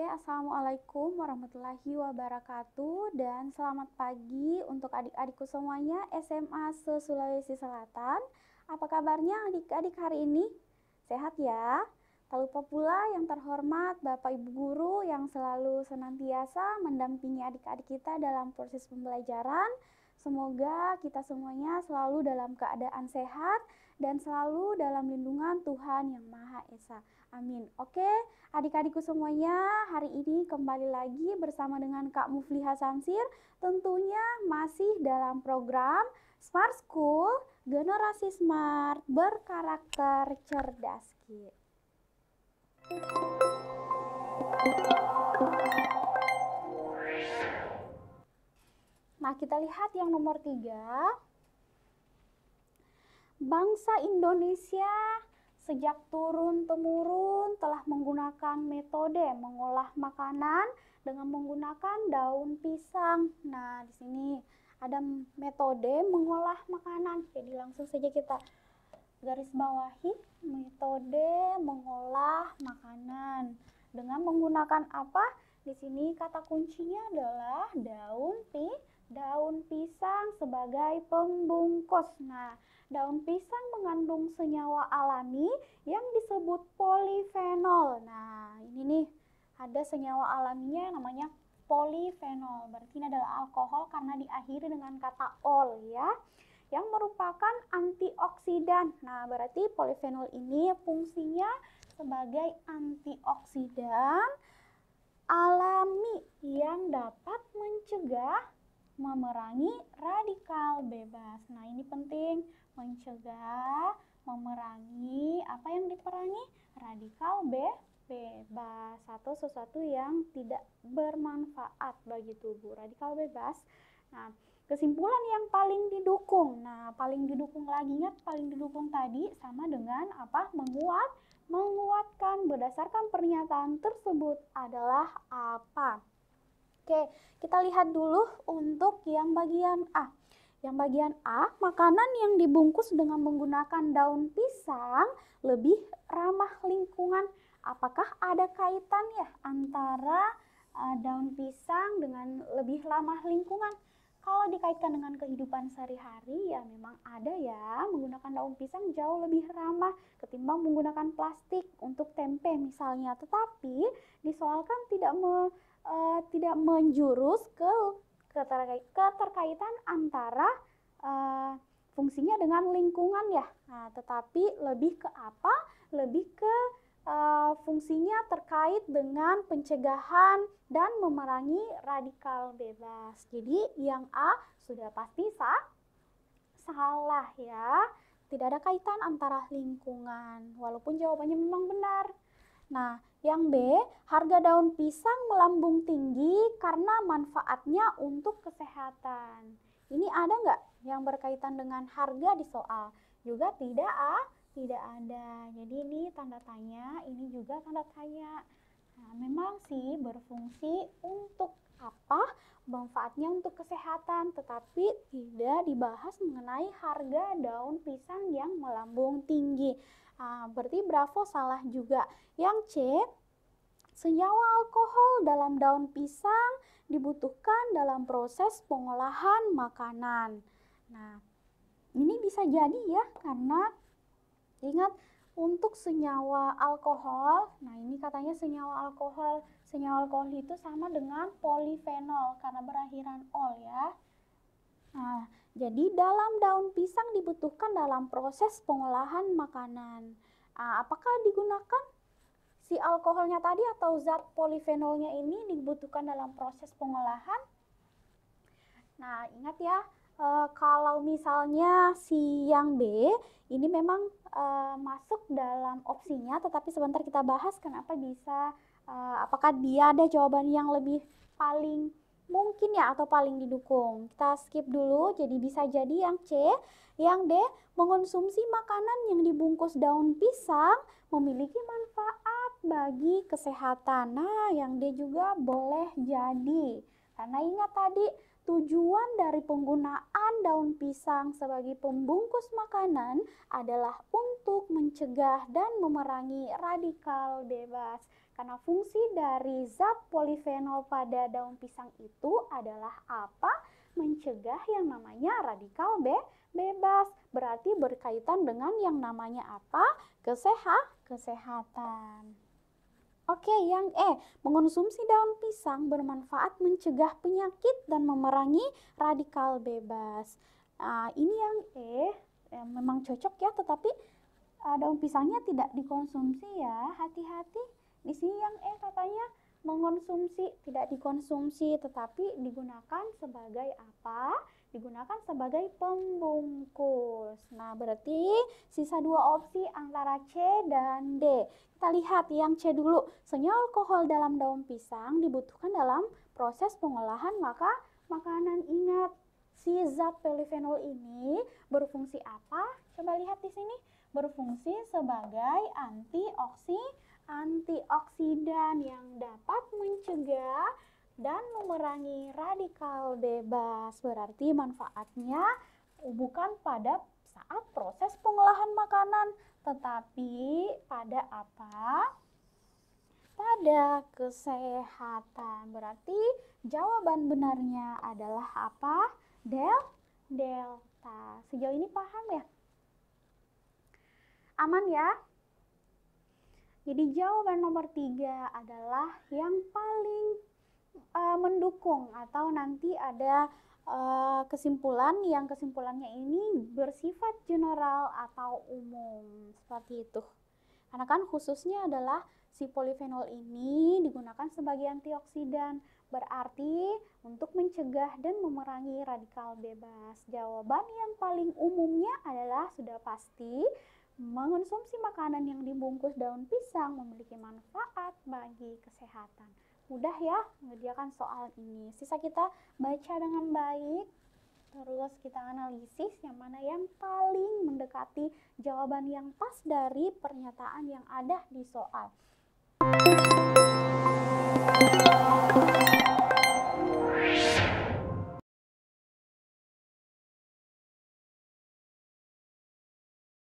Oke, Assalamualaikum warahmatullahi wabarakatuh dan selamat pagi untuk adik-adikku semuanya SMA se-Sulawesi Selatan. Apa kabarnya adik-adik hari ini? Sehat ya? Tak lupa pula yang terhormat Bapak Ibu Guru yang selalu senantiasa mendampingi adik-adik kita dalam proses pembelajaran. Semoga kita semuanya selalu dalam keadaan sehat dan selalu dalam lindungan Tuhan Yang Maha Esa. Amin. Oke, adik-adikku semuanya, hari ini kembali lagi bersama dengan Kak Mufliha Samsir, tentunya masih dalam program Smart School, Generasi Smart, Berkarakter Cerdas. Nah, kita lihat yang nomor 3. Bangsa Indonesia sejak turun-temurun telah menggunakan metode mengolah makanan dengan menggunakan daun pisang. Nah, di sini ada metode mengolah makanan. Jadi langsung saja kita garis bawahi metode mengolah makanan. Dengan menggunakan apa? Di sini kata kuncinya adalah daun pisang sebagai pembungkus. Nah, daun pisang mengandung senyawa alami yang disebut polifenol. Nah, ini nih ada senyawa alaminya yang namanya polifenol. Berarti ini adalah alkohol karena diakhiri dengan kata ol ya. Yang merupakan antioksidan. Nah, berarti polifenol ini fungsinya sebagai antioksidan alami yang dapat mencegah memerangi radikal bebas. Nah, ini penting, mencegah, memerangi, apa yang diperangi? Radikal bebas, atau sesuatu yang tidak bermanfaat bagi tubuh, radikal bebas. Nah, kesimpulan yang paling didukung. Nah, paling didukung lagi, ingat paling didukung tadi sama dengan apa? Menguatkan berdasarkan pernyataan tersebut adalah apa? Oke, kita lihat dulu untuk yang bagian A. Yang bagian A, makanan yang dibungkus dengan menggunakan daun pisang lebih ramah lingkungan. Apakah ada kaitan ya antara daun pisang dengan lebih ramah lingkungan? Kalau dikaitkan dengan kehidupan sehari-hari ya memang ada ya, menggunakan daun pisang jauh lebih ramah ketimbang menggunakan plastik untuk tempe misalnya. Tetapi disoalkan tidak menjurus ke keterkaitan antara fungsinya dengan lingkungan ya. Nah, tetapi lebih ke apa? Lebih ke fungsinya terkait dengan pencegahan dan memerangi radikal bebas. Jadi yang A sudah pasti salah ya. Tidak ada kaitan antara lingkungan, walaupun jawabannya memang benar. Nah, yang B, harga daun pisang melambung tinggi karena manfaatnya untuk kesehatan. Ini ada nggak yang berkaitan dengan harga di soal? Juga tidak ada. Jadi ini tanda tanya, ini juga tanda tanya. Nah, memang sih berfungsi untuk apa? Manfaatnya untuk kesehatan, tetapi tidak dibahas mengenai harga daun pisang yang melambung tinggi. Berarti bravo salah juga. Yang C, senyawa alkohol dalam daun pisang dibutuhkan dalam proses pengolahan makanan. Nah, ini bisa jadi ya, karena ingat untuk senyawa alkohol, nah ini katanya senyawa alkohol itu sama dengan polifenol karena berakhiran ol ya. Nah, jadi dalam daun pisang dibutuhkan dalam proses pengolahan makanan. Apakah digunakan si alkoholnya tadi atau zat polifenolnya ini dibutuhkan dalam proses pengolahan? Nah, ingat ya, kalau misalnya si yang B ini memang masuk dalam opsinya, tetapi sebentar kita bahas kenapa bisa, apakah dia ada jawaban yang lebih paling mungkin ya atau paling didukung. Kita skip dulu, jadi bisa jadi yang C. Yang D, mengonsumsi makanan yang dibungkus daun pisang memiliki manfaat bagi kesehatan. Nah, yang D juga boleh jadi. Karena ingat tadi, tujuan dari penggunaan daun pisang sebagai pembungkus makanan adalah untuk mencegah dan memerangi radikal bebas. Karena fungsi dari zat polifenol pada daun pisang itu adalah apa? Mencegah yang namanya radikal bebas. Berarti berkaitan dengan yang namanya apa? Kesehatan. Oke, yang E, mengonsumsi daun pisang bermanfaat mencegah penyakit dan memerangi radikal bebas. Ini yang E, memang cocok ya, tetapi daun pisangnya tidak dikonsumsi ya, hati-hati. Di sini yang E katanya mengonsumsi, tidak dikonsumsi, tetapi digunakan sebagai apa? Digunakan sebagai pembungkus. Nah, berarti sisa dua opsi antara C dan D. Kita lihat yang C dulu. Senyawa alkohol dalam daun pisang dibutuhkan dalam proses pengolahan makanan. Ingat, si zat polifenol ini berfungsi apa? Coba lihat di sini. Berfungsi sebagai antioksidan yang dapat mencegah dan memerangi radikal bebas. Berarti manfaatnya bukan pada saat proses pengolahan makanan, tetapi pada apa? Pada kesehatan. Berarti jawaban benarnya adalah apa? Delta. Sejauh ini paham ya? Aman ya? Jadi jawaban nomor 3 adalah yang paling mendukung, atau nanti ada kesimpulan yang kesimpulannya ini bersifat general atau umum, seperti itu. Karena kan khususnya adalah si polifenol ini digunakan sebagai antioksidan, berarti untuk mencegah dan memerangi radikal bebas. Jawaban yang paling umumnya adalah sudah pasti mengonsumsi makanan yang dibungkus daun pisang memiliki manfaat bagi kesehatan. Mudah ya mengerjakan soal ini. Sisa kita baca dengan baik, terus kita analisis yang mana yang paling mendekati jawaban yang pas dari pernyataan yang ada di soal.